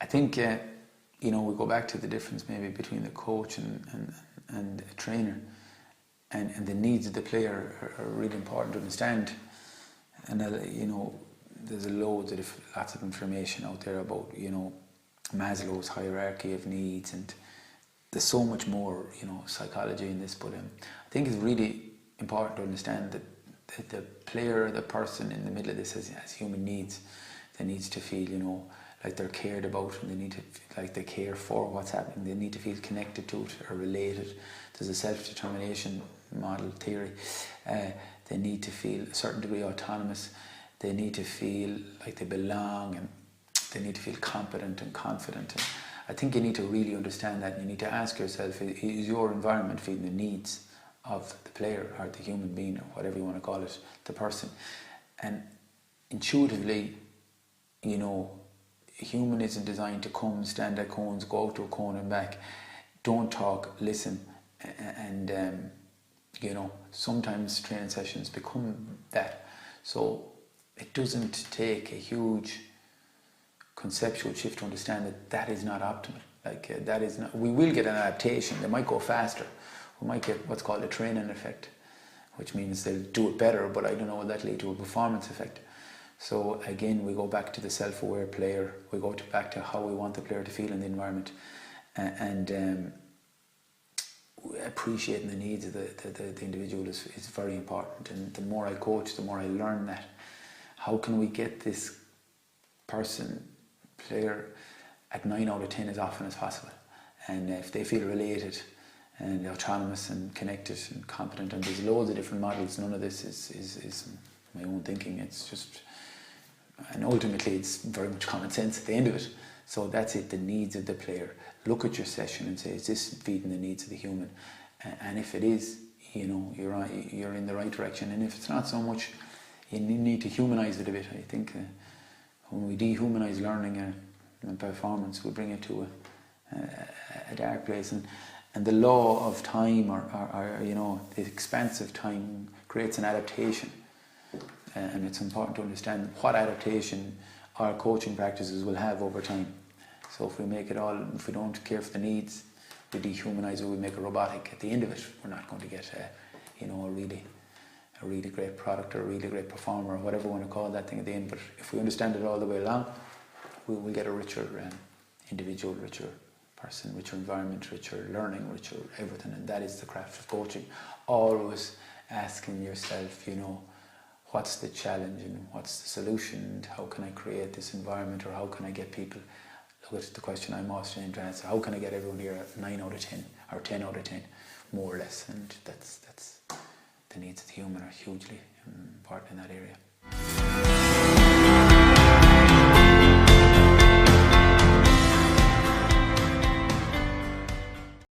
I think, we go back to the difference maybe between the coach and a trainer, and the needs of the player are really important to understand. And, there's lots of information out there about, Maslow's hierarchy of needs, and there's so much more, psychology in this, but I think it's really important to understand that the player, the person in the middle of this has human needs. They need to feel, like they're cared about, and they need to feel like they care for what's happening. They need to feel connected to it or related. There's a self-determination model theory. They need to feel a certain degree autonomous. They need to feel like they belong, and they need to feel competent and confident. And I think you need to really understand that, and you need to ask yourself, is your environment feeding the needs of the player or the human being, or whatever you want to call it, the person? And intuitively, a human isn't designed to come, stand at cones, go out to a cone and back, don't talk, listen, and sometimes training sessions become that. So it doesn't take a huge conceptual shift to understand that is not optimal. That is not. We will get an adaptation. They might go faster. We might get what's called a training effect, which means they'll do it better, but I don't know what that lead to a performance effect. So again, we go back to the self-aware player. We go back to how we want the player to feel in the environment, and appreciating the needs of the individual is very important. And the more I coach, the more I learn that. How can we get this player at 9 out of 10 as often as possible? And if they feel related and autonomous and connected and competent, and there's loads of different models, none of this is my own thinking. It's just, and ultimately it's very much common sense at the end of it. So that's it, the needs of the player. Look at your session and say, is this feeding the needs of the human? And if it is, you're in the right direction. And if it's not so much, you need to humanize it a bit. I think when we dehumanize learning and performance, we bring it to a dark place. And the law of time, or the expanse of time, creates an adaptation. And it's important to understand what adaptation our coaching practices will have over time. So if we don't care for the needs, we dehumanize it, we make it robotic. At the end of it, we're not going to get a really great product or a really great performer, or whatever you want to call that thing at the end. But if we understand it all the way along, we will get a richer individual, richer person, richer environment, richer learning, richer everything. And that is the craft of coaching. Always asking yourself, what's the challenge and what's the solution, and how can I create this environment, or how can I get people? Look at the question I'm always trying to answer: how can I get everyone here at 9 out of 10 or 10 out of 10, more or less? And that's the needs of the human are hugely important in that area.